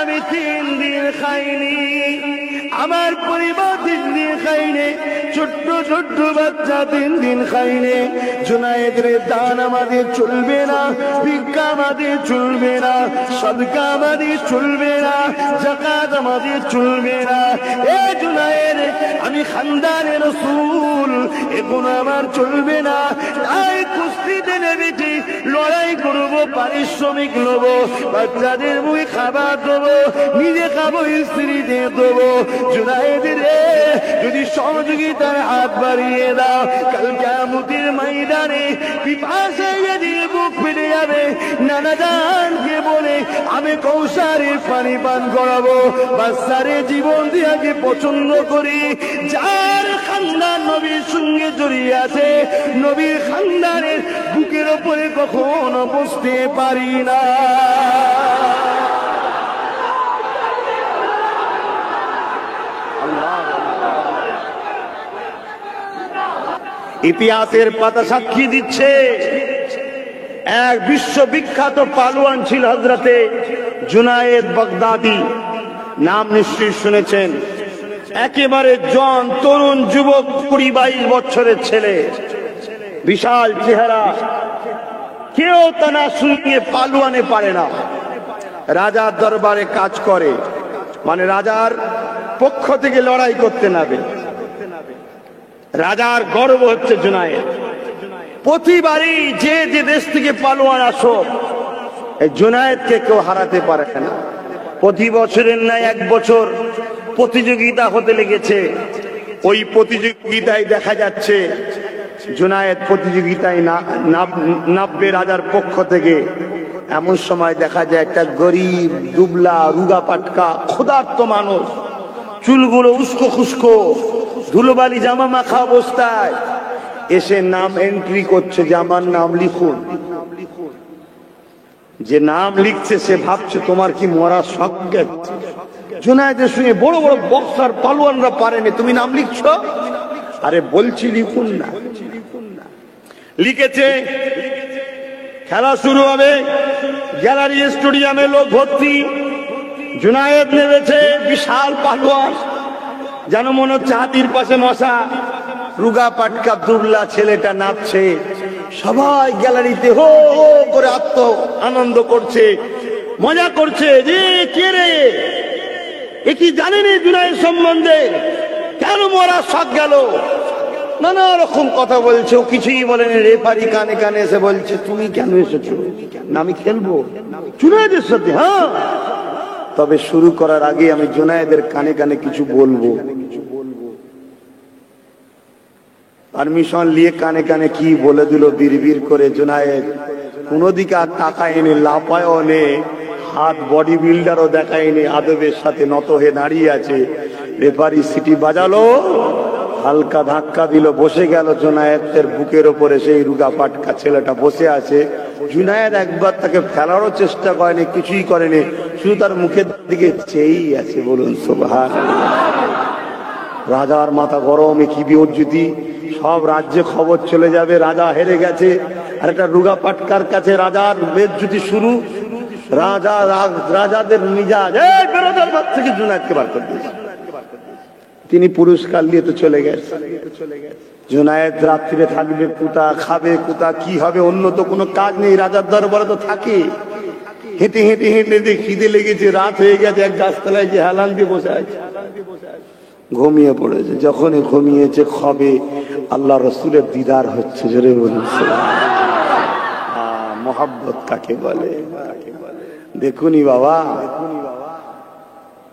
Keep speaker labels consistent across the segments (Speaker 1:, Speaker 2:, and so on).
Speaker 1: আমি 3 দিন খাইনি, আমার পরিবার 3 দিন খাইনি, ছোট্ট ছোট্ট বাচ্চা 3 দিন খাইনি। জুনায়েদের দান আমাদের চলবে না, ভিক্ষা আমাদের চলবে না, সদকা আমাদের চলবে না, যাকাত আমাদের চলবে না। এ জুনায়েদ, আমি খানদানে রাসূল, এগুলো আমার চলবে না। তাই কুস্তিতে নেমেছি, লড়াই করবো, পারিশ্রমিক নেবো, বাচ্চাদের মুখে খাবার দেবো, নিজে খাবো, স্ত্রী দিয়ে দেবো। জুনায়েদ রে, যদি সহযোগিতার হাত বাড়িয়ে দাও, কাল কিয়ামতের ময়দানে পিপাসায় যদি বুক ফেটে যাবে, নানা জানকে বলে আমি কৌসারের পানি পান করাবো। বাচ্চারে জীবন দিয়াকে পছন্দ করি, যার খানদান নবীর সঙ্গে জড়িয়ে আছে, নবীর খানদানের বুকের ওপরে কখনো বসতে পারি না। ইতিহাসের পাতা সাক্ষী দিচ্ছে, এক বিশ্ববিখ্যাত পালোয়ান ছিল হযরতে জুনায়েদ বাগদাদি। নাম নিশ্চয়ই শুনেছেন। একেবারে জন তরুণ যুবক, 20-22 বছরের ছেলে, বিশাল চেহারা, কেউ তার সঙ্গে পালোয়ানে পারে না। রাজার দরবারে কাজ করে, মানে রাজার পক্ষ থেকে লড়াই করতে নাবে। রাজার গর্ব হচ্ছে জুনায়েদ। প্রতিবারই যে যে দেশ থেকে পালোয়ান আসো, এই জুনায়েদকে কেউ হারাতে পারে না। প্রতি বছরের ন্যায় 1 বছর প্রতিযোগিতা হতে লেগেছে। ওই প্রতিযোগিতায় দেখা যাচ্ছে জুনায়েদ প্রতিযোগিতায় নামবে রাজার পক্ষ থেকে। এমন সময় দেখা যায় একটা গরিব, দুবলা, রুগা পাটকা, ক্ষুধার্ত মানুষ, চুলগুলো উস্কো খুস্কো, ধুলোবালি জামা মাখা অবস্থায় এসে নাম এন্ট্রি করছে যে আমার নাম লিখুন। যে নাম লিখছে সে ভাবছে তোমার কি মরা শখ গেছে? জুনায়েদের সঙ্গে বড় বড় বক্সার পালোয়ানরা পারেনি, তুমি নাম লিখছো? আরে বলছি লিখুন না। লিখেছে। খেলা শুরু হবে, গ্যালারি স্টেডিয়ামে লোক ভর্তি। জুনায়েদ নেমেছে, বিশাল পালোয়ান, যেন মনে হচ্ছে হাতির পাশে মশা। রুগা পাটকা দুবলা ছেলেটা নাচছে, সবাই গ্যালারিতে হো হো করে আনন্দ করছে, মজা করছে। যে কে রে, এ কি জানেনি জুনায়েদ সম্বন্ধে? কেন মরা শখ গেল? নানা রকম কথা বলছে, ও কিছুই বলেনি। রেফারি কানে কানে এসে বলছে তুমি কেন এসেছো? না আমি খেলবো জুনায়েদের সাথে। হ্যাঁ, তবে শুরু করার আগে আমি জুনায়েদের কানে কানে কিছু বলবো। পারমিশন নিয়ে কানে কানে কি বলে দিল বিড়বিড় করে। জুনায়েদ কোনো দিকে আর তাকায়নি, লাফায়ও নে, হাত বডি বিল্ডারও দেখায়নি, আদবের সাথে নত হয়ে দাঁড়িয়ে আছে। রেফারি সিটি বাজালো, হালকা ধাক্কা দিল, বসে গেল জুনায়েদের বুকের ওপরে। সেই রুগা পাটকা ছেলেটা বসে আছে। জুনায়েদ একবার তাকে ফেলারও চেষ্টা করেনি, কিছুই করেনি, শুধু তার মুখের দিকে চেয়েই আছে। বলুন সুবহানাল্লাহ। রাজার মাথা গরম, কি বিপর্যুতি, সব রাজ্যে খবর চলে যাবে রাজা হেরে গেছে। আর একটা রুগা পাটকার কাছে রাজার বেজ্জতি শুরু। রাজাদের মিজাজ, এই বেরো দরবার থেকে, জুনায়েদকে বার করে দিয়েছে। তিনি পুরস্কার নিয়ে তো চলে গেছে। জুনায়েদ রাত্রিরে থাকবে কোথা, খাবে কোথা, কি হবে, অন্য তো কোনো কাজ নেই। রাজার দরবারে তো থাকে। হেঁটে হেঁটে হেঁটে খিদে লেগেছে, রাত হয়ে গেছে, এক গাছতলায় যে হেলান দিয়ে বসে আছে, ঘুমিয়ে পড়েছে। যখনই ঘুমিয়েছে, খবে আল্লাহ রসুলের দিদার হচ্ছে। জোরে বলুন মোহাব্বত কাকে বলে? দেখুনি বাবা,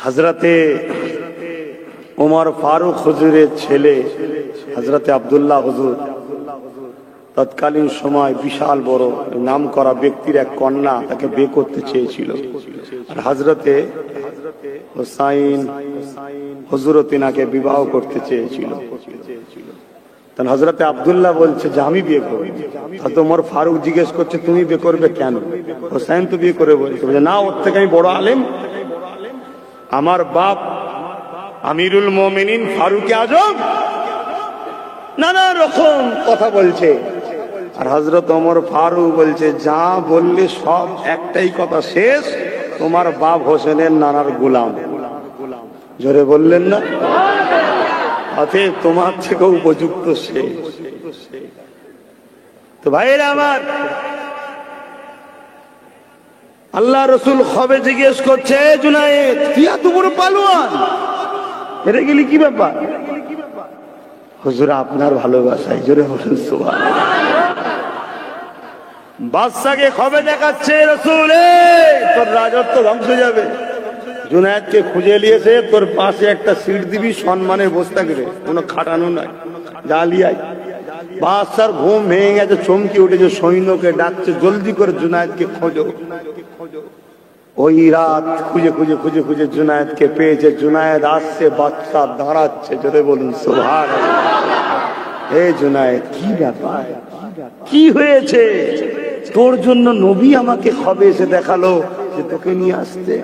Speaker 1: হযরতে ওমর ফারুক হুজুরের ছেলে হযরতে আব্দুল্লাহ হুজুর তৎকালীন সময় বিশাল বড় নাম করা ব্যক্তির এক কন্যা তাকে বিয়ে করতে চেয়েছিল। আর হযরতে হুসাইন হুজুরও তিনাকে বিবাহ করতে চেয়েছিল। তখন হযরতে আব্দুল্লাহ বলছে যে আমি বিয়ে করব। হযরত ওমর ফারুক জিজ্ঞেস করছে তুমি বিয়ে করবে কেন? হুসাইন তো বিয়ে করে বলছে না, ওর থেকে আমি বড় আলেম, আমার বাপ আমিরুল মুমিনিন ফারুক আজম। নানা রকম কথা বলছে। আর হযরত ওমর ফারুক বলছে যা বললে সব একটাই কথা শেষ, তোমার বাপ হোসেনের নানার গোলাম। জোরে বললেন না? অতএব তোমার থেকেও উপযুক্ত সে। তো ভাইরা আমার, আল্লাহ রসুল খবে জিজ্ঞেস করছে, জুনায়েদ তুই এত বড় পালোয়ান, হেরে গেলি কি ব্যাপার? হুজুর আপনার ভালোবাসায়। জোরে বলেন সুবহানাল্লাহ। বাদশাকে খবে দেখাচ্ছে রসুল, তোর রাজত্ব ধ্বংস হয়ে যাবে। জুনায়েদকে খুঁজে নিয়েছে, তোর পাশে একটা সিট দিবি, সম্মানে বসে থাকবে, কোনো খাটানো নাই, জালিয়াই। বাদশার ঘুম ভেঙে গেছে, চমকি উঠেছে, সৈন্যকে ডাকছে, জলদি করে জুনায়েদকে খোঁজো। ওই রাত খুঁজে খুঁজে খুঁজে খুঁজে জুনায়েদকে পেয়েছে। জুনায়েদ আসছে, বাদশা দাঁড়াচ্ছে। জোরে বলুন সুবহানাল্লাহ। হে জুনায়েদ, কি ব্যাপার, কি হয়েছে? তোর জন্য নবী আমাকে খবে এসে দেখালো যে তোকে নিয়ে আসতে।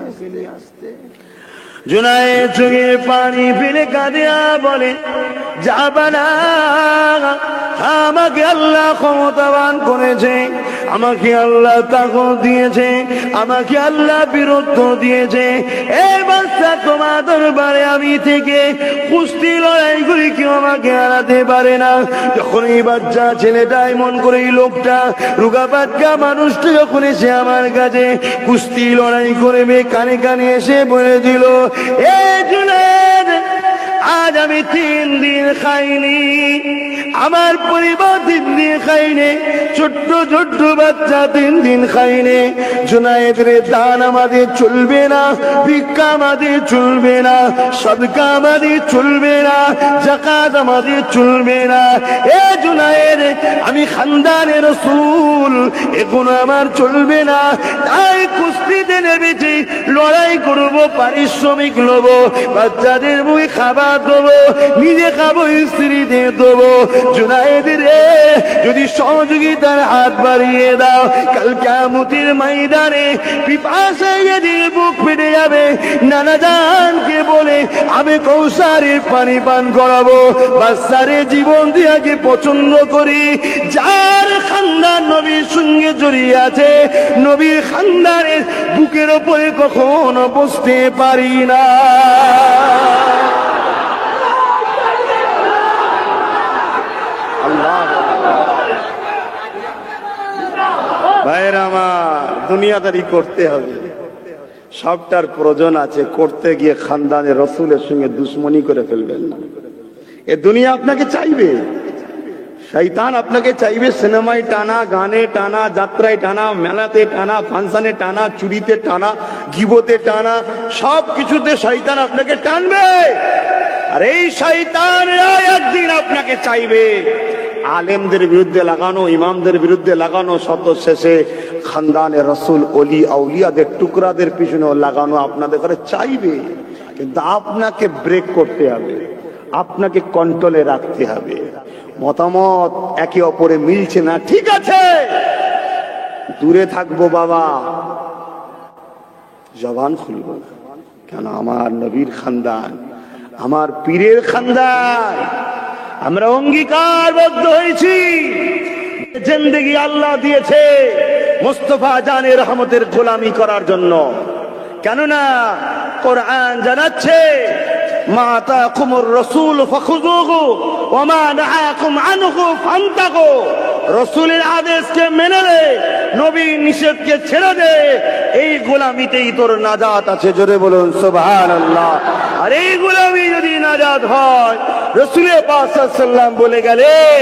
Speaker 1: জুনায়েদ চোখে পানি ফেলে কাঁদিয়া বলে, যাবা না, আমাকে আল্লাহ ক্ষমতাবান করেছে, আমাকে আল্লাহ তাকত দিয়েছে, আমাকে আল্লাহ বীরত্ব দিয়েছে। এই বাচ্চা তোমার দরবারে আমি থেকে কুস্তি লড়াইগুলি কেউ আমাকে হারাতে পারে না। যখন এই বাচ্চা ছেলেটা এমন করে, এই লোকটা রুগাপাটকা মানুষটা যখন এসে আমার কাছে কুস্তি লড়াই করবে, কানে কানে এসে বলে দিল, এ জুনায়েদ, আজ আমি 3 দিন খাইনি, আমার পরিবার 3 দিন খাইনি, ছোট্ট ছোট্ট বাচ্চা 3 দিন খাইনি। জুনায়েদের দান আমাদের চলবে না, ভিক্ষা আমাদের চলবে না, সদকা আমাদের চলবে না, যাকাত আমাদের চলবে না। এ জুনায়েদ, আমি খানদানে রাসূল, এগুলো আমার চলবে না। তাই কুস্তিতে নেমেছি, লড়াই করব, পারিশ্রমিক নেব, বাচ্চাদের মুখে খাবার দেবো, নিজে খাবো, স্ত্রীদের দেবো। জুনায়েদ রে, যদি সহযোগিতার হাত বাড়িয়ে দাও, কাল কিয়ামতের ময়দানে পিপাসায় যদি বুক ফেটে যাবে, নানা জানকে বলে আমি কৌসারের পানি পান করাবো। বাচ্চারে জীবন দিয়াকে পছন্দ করি, যার খানদান নবীর সঙ্গে জড়িয়ে আছে, নবীর খানদানের বুকের ওপরে কখনো বসতে পারি না। ভাইরা আমার, দুনিয়াদারি করতে হবে, সবটার প্রয়োজন আছে। করতে গিয়ে খানদানে রসুলের সঙ্গে দুশ্মনী করে ফেলবেন না। এ দুনিয়া আপনাকে চাইবে, শয়তান আপনাকে চাইবে সিনেমায় টানা, গানে টানা, যাত্রায় টানা, মেলাতে টানা, ফাংশনে টানা, চুরিতে টানা, গিবতে টানা, সব কিছুতে শয়তান আপনাকে টানবে। আর এই শয়তানরা একদিন আপনাকে চাইবে আলেমদের বিরুদ্ধে লাগানো, ইমামদের বিরুদ্ধে লাগানো, শত শেষে খানদানে রসুল, অলি আউলিয়াদের টুকরাদের পিছনে লাগানো আপনাদের করে চাইবে। কিন্তু আপনাকে ব্রেক করতে হবে, আপনাকে কন্ট্রোলে রাখতে হবে। মতামত একে অপরে মিলছে না, ঠিক আছে, দূরে থাকবো বাবা, জবান খুলবো না। কেন? আমার নবীর খানদান, আমার পীরের খানদান, আমরা অঙ্গীকারবদ্ধ হয়েছি। জিন্দেগি আল্লাহ দিয়েছে মুস্তাফা জানে রহমতের গোলামি করার জন্য। কেননা কোরআন জানাচ্ছে, মা আতাকুমুর রাসূল ফাখুযুহু ওয়া মা নাহাকুম আনহু ফান্তাহু। রাসূলের আদেশকে মেনে নে, নবীর নিষেধকে ছেড়ে দে, এই গোলামিতেই তোর নাজাত আছে। জোরে বলুন সুবহানাল্লাহ। আর এই গোলামি যদি নাজাত হয়, রাসূলের পাক সাল্লাল্লাহু আলাইহি ওয়াসাল্লাম বলে গেলেন,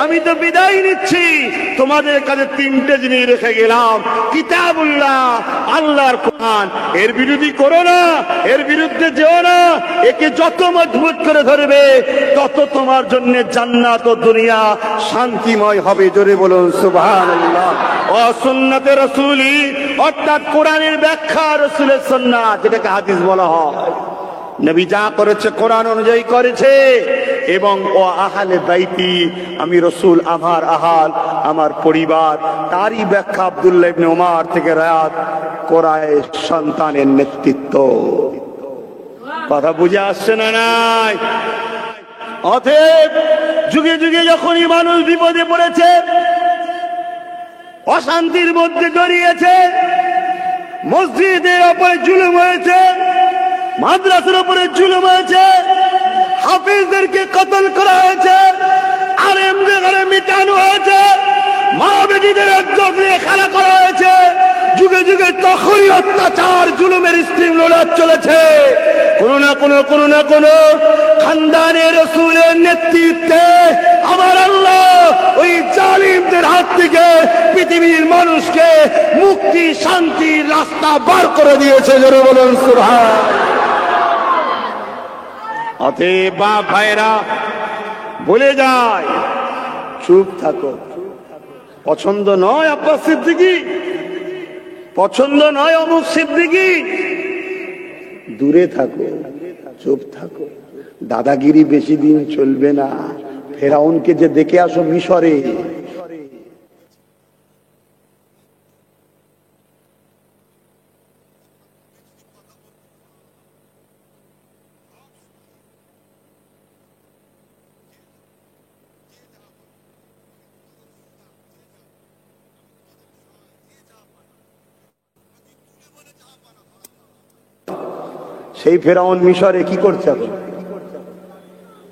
Speaker 1: আমি তো বিদায় নিচ্ছি, তোমাদের কাছে 3টে জিনিস রেখে গেলাম, কিতাবুল্লাহ, আল্লাহর কোরআন, এর বিরোধী করো না, এর বিরুদ্ধে যেও না। একে যত মজবুত করে ধরবে, তত তোমার জন্য জান্নাত ও দুনিয়া শান্তিময় হবে। জোরে বলুন সুবহানাল্লাহ। ও সুন্নাতে রাসূলি, অর্থাৎ কোরআনের ব্যাখ্যা, রাসূলের সুন্নাত, যেটাকে হাদিস বলা হয়। নবী যা করেছে কোরআন অনুযায়ী করেছে, এবং ও আহলে বাইতি, আমি রাসূল, আমার আহাল, আমার পরিবার, তারই ব্যাখ্যা আব্দুল্লাহ ইবনে ওমর থেকে রায়াত, কোরআনের সন্তানের নেতৃত্ব। কথা বুঝে আসছে না? নাই? অতএব যুগে যুগে যখনই মানুষ বিপদে পড়েছে, অশান্তির মধ্যে জড়িয়েছে, মসজিদের উপরে জুলুম হয়েছে, মাদ্রাসার উপরে জুলুম হয়েছে, হাফিজদেরকে কতল করা হয়েছে, আলেমদের ঘরে মিটানো হয়েছে, মা বেটিদের ইজ্জত নিয়ে খেলা করা হয়েছে। যুগে যুগে তখনই অত্যাচার জুলুমের স্ট্রিম লড়া চলেছে। কোনো না কোনো খানদানে রাসূলের নেতৃত্বে আমার আল্লাহ ওই জালিমদের হাত থেকে পৃথিবীর মানুষকে মুক্তি শান্তির রাস্তা বার করে দিয়েছে। জোরে বলুন সুবহান। অতএব বাপ ভাইরা বলে যায়, চুপ থাকো। পছন্দ নয় আব্বাস সিদ্দিকী, পছন্দ নয় অমুক সিদ্দিকী, দূরে থাকো, চুপ থাকো। দাদাগিরি বেশি দিন চলবে না। ফেরাউনকে যে দেখে আসো মিশরে, সেই ফেরাউন মিশরে কি করছে এখন?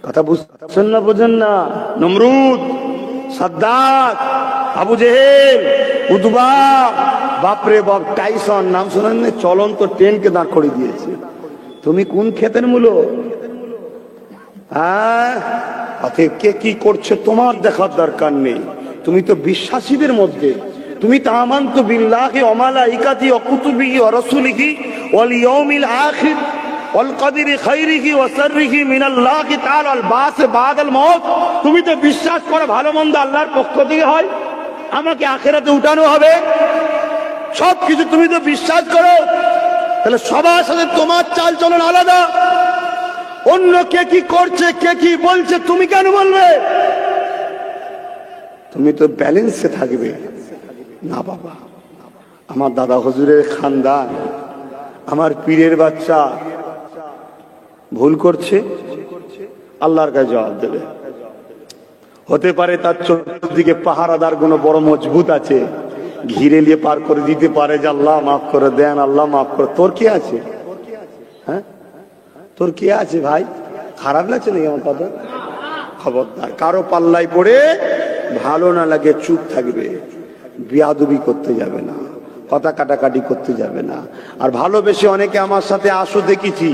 Speaker 1: কথা বুঝছেন না, বোঝেন না? নমরুদ, সাদ্দাত, আবু জেহেল, উতবা, বাপরে বাপ, টাইসন, নাম শোনেন না? চলন্ত ট্রেনকে দাঁড় করিয়ে দিয়েছে। তুমি কোন ক্ষেতের মূলো? হ্যাঁ, অতএব কে কি করছে তোমার দেখার দরকার নেই। তুমি তো বিশ্বাসীদের মধ্যে, তুমি তো আমানতু বিল্লাহি ওয়া মালাইকাতিহি ওয়া কুতুবিহি ওয়া রাসূলিহি ওয়াল ইয়াউমিল আখির ওয়াল কদরি খাইরিহি ওয়া শাররিহি মিনাল্লাহি তাআলা ওয়াল বাস বাদাল মাউত। তুমি তো বিশ্বাস করো ভালো মন্দ আল্লাহর পক্ষ থেকে হয়, আমাকে আখিরাতে উঠানো হবে, সবকিছু তুমি তো বিশ্বাস করো। তাহলে সবার সাথে তোমার চাল চলন আলাদা। অন্য কে কি করছে, কে কি বলছে, তুমি কেন বলবে? তুমি তো ব্যালেন্সে থাকবে না। বাবা, আমার দাদা হুজুরের খানদান, আমার পীরের বাচ্চা ভুল করছে, আল্লাহর কাছে জবাব দেবে। হতে পারে তার চতুর্দিকে পাহারাদার কোনো বড় মজবুত আছে, ঘিরে নিয়ে পার করে দিতে পারে যে আল্লাহ মাফ করে দেন, আল্লাহ মাফ করে। তোর কি আছে? হ্যাঁ, তোর কি আছে ভাই? খারাপ লাগছে নাকি আমার কথা? খবরদার, কারো পাল্লাই পড়ে ভালো না লাগে চুপ থাকবে। বিয়াদবি করতে যাবে না, কথা কাটাকাটি করতে যাবে না। আর ভালোবেসে অনেকে আমার সাথে আসো দেখেছি,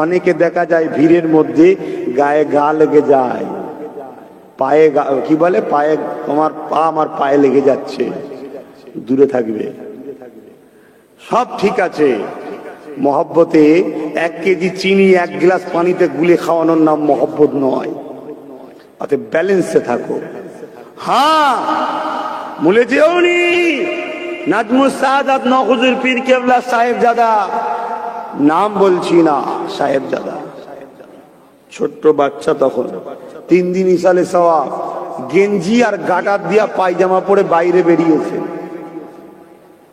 Speaker 1: অনেকে দেখা যায় ভিড়ের মধ্যে গায়ে গা লেগে যায়, পায়ে কি বলে, পায়ে, তোমার পা আমার পায়ে লেগে যাচ্ছে। দূরে থাকবে। সব ঠিক আছে, মহব্বতে 1 কেজি চিনি 1 গ্লাস পানিতে গুলে খাওয়ানোর নাম মহব্বত নয়। অতএব ব্যালেন্সে থাকো। হ্যাঁ, ভুলে যেওনি নাজমুস সাআদাত নওহুজুর পীর কেবলা সাহেবজাদা, নাম বলছি না, সাহেবজাদা, ছোট্ট বাচ্চা তখন, 3 দিন ইসালে সওয়াব, গেঞ্জি আর গাটার দিয়া পায়জামা পরে বাইরে বেরিয়েছে।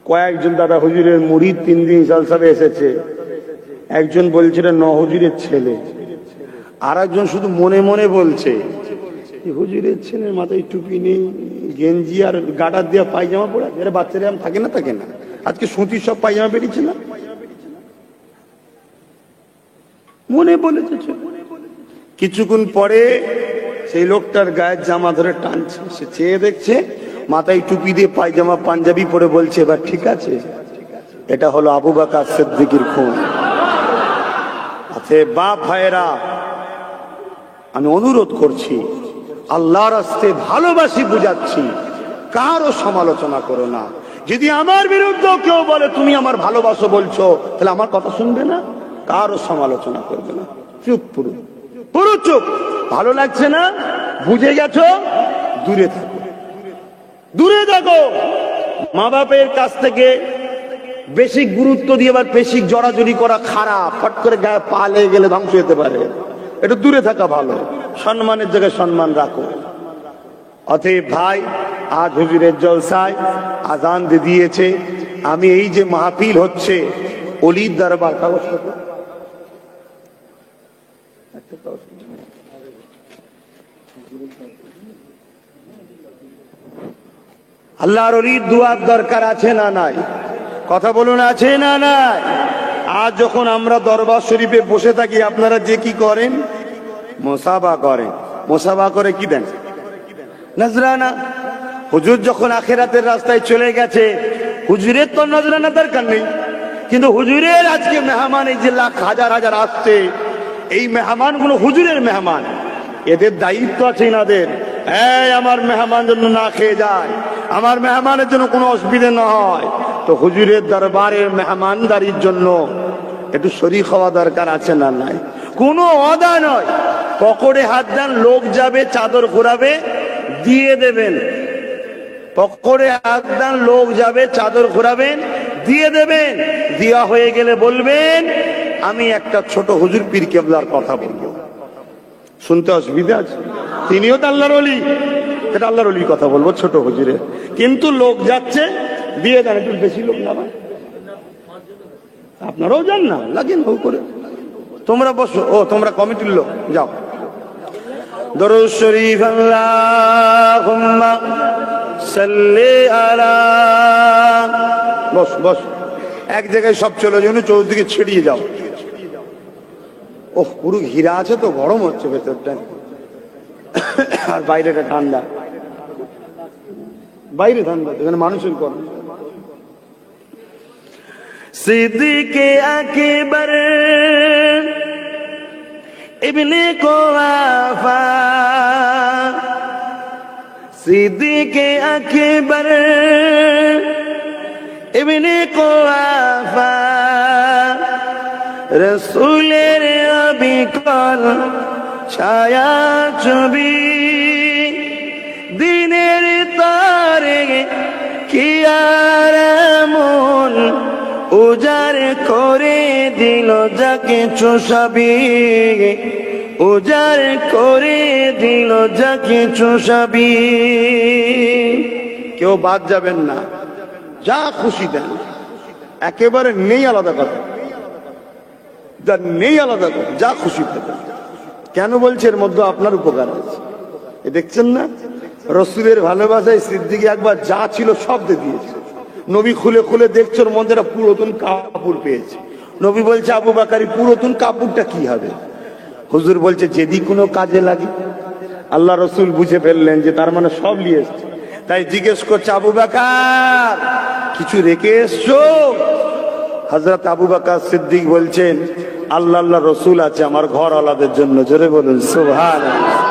Speaker 1: কয়েকজন দাদা হুজুরের মুরিদ 3 দিন ইসাল সাহেব এসেছে। একজন বলছিলেন নওহুজুরের ছেলে, আর একজন শুধু মনে মনে বলছে হুজুরের ছেলের মাথায় টুপি নেই, গেঞ্জি আর গাটার দিয়া পায়জামা পরে। এরা বাচ্চারা থাকে না, থাকে না? আজকে সুতির সব পায়জামা বেরিয়েছে না, মনে বলেছে। কিছুক্ষণ পরে সেই লোকটার গায়ের জামা ধরে টানছে, সে চেয়ে দেখছে মাথায় টুপি দিয়ে পায়জামা পাঞ্জাবি পরে, বলছে এবার ঠিক আছে। এটা হলো আবু বকর সিদ্দিকের খুন। আচ্ছা বাপ ভাইয়েরা, আমি অনুরোধ করছি, আল্লাহর রাস্তে ভালোবাসি বুঝাচ্ছি, কারো সমালোচনা করো না। যদি আমার বিরুদ্ধে কেউ বলে তুমি আমার ভালোবাসো বলছো, তাহলে আমার কথা শুনবে না, কারো সমালোচনা করবে না। চুপ, পুরো পুরো চুপ। ভালো লাগছে না, বুঝে গেছো, দূরে থাকো, দূরে থাকো। মা বাপের কাছ থেকে বেশি গুরুত্ব দিয়ে আবার বেশি জড়াজড়ি করা খারাপ। ফট করে গায়ে পা লেগে গেলে ধ্বংস হতে পারে। একটু দূরে থাকা ভালো। সম্মানের জায়গায় সম্মান রাখো। অতএব ভাই, আজ হুজুরের জলসায় আজান দিয়েছে। আমি এই যে মাহফিল হচ্ছে অলির দরবার, কাগজ আল্লাহর অলির দুয়ার দরকার আছে না নাই? কথা বলুন, আছে না নাই? আজ যখন আমরা দরবার শরীফে বসে থাকি, আপনারা যে কি করেন? মুসাফা করেন। মুসাফা করে কি দেন? নজরানা। হুজুর যখন আখিরাতের রাস্তায় চলে গেছে, হুজুরের তো নজরানা দরকার নেই, কিন্তু হুজুরের আজকে মেহমান, এই যে লাখ হাজার হাজার আসছে, এই মেহমানগুলো হুজুরের মেহমান, এদের দায়িত্ব আছে এনাদের। এই আমার মেহমান যেন না খেয়ে যায়, আমার মেহমানের জন্য কোনো অসুবিধা না হয়, তো হুজুরের দরবারের মেহমানদারির জন্য একটু শরীক হওয়া দরকার আছে না নাই? কোনো অদা নয়, পকেটে হাত দেন, লোক যাবে চাদর ঘোরাবে, দিয়ে দেবেন। পকেটে হাত দেন, লোক যাবে চাদর ঘোরাবেন, দিয়ে দেবেন। দেওয়া হয়ে গেলে বলবেন, আমি একটা ছোট হুজুর পীর কেবলার কথা বলবো। শুনতে অসুবিধা আছে? তিনিও তো আল্লাহর ওলি, এটা আল্লাহর ওলির কথা বলবো, ছোট হুজুরের। কিন্তু লোক যাচ্ছে, দিয়ে দেন, একটু বেশি লোক না ভাই, আপনারাও যান না, লাগেন হোক করে। তোমরা বসো, ও তোমরা কমিটির লোক, যাও। দরুদ শরীফ আল্লাহুম্মা সাল্লি আলা। বস বস, এক জায়গায় সব চলে যাও, চৌদিকে ছিড়িয়ে যাও। ওহ, পুরো হীরা আছে তো, গরম হচ্ছে ভেতরটা, আর বাইরেটা ঠান্ডা। বাইরে ঠান্ডা, এখানে মানুষের গরম। সিদ্দিকে আকবার ইবনে কুওয়াফা, সিদ্দিকে আকবার ইবনে কুওয়াফা, রাসূলের অবিকল ছায়া ছবি, দিনের তারে কি আর এমন উজার করে দিল যাকে চুষাবি, উজার করে দিল যাকে চুষাবি। কেউ বাদ যাবেন না, যা খুশি দেন, একেবারে নেই আলাদা কথা, যা নেই আলাদা কথা, যা খুশি দেবেন। কেন বলছে? এর মধ্যে আপনার উপকার আছে। এ দেখছেন না, রসুলের ভালোবাসায় সিদ্দিক একবার যা ছিল সব দিয়ে দিয়েছে। নবী খুলে খুলে দেখছে, ওর মধ্যে একটা পুরাতন কাপড় পেয়েছে। নবী বলছে, আবু বাকারি পুরাতন কাপড়টা কি হবে? হুজুর বলছে, যদি কোনো কাজে লাগে। আল্লাহ রসুল বুঝে ফেললেন যে তার মানে সব নিয়ে এসছে, তাই জিজ্ঞেস করছে, আবু বাকার কিছু রেখে এসছো? হযরত আবু বকর সিদ্দিক বলছেন, আল্লাহ রসুল আছে আমার ঘর আলাদের জন্য। জোরে বলুন সুবহানাল্লাহ।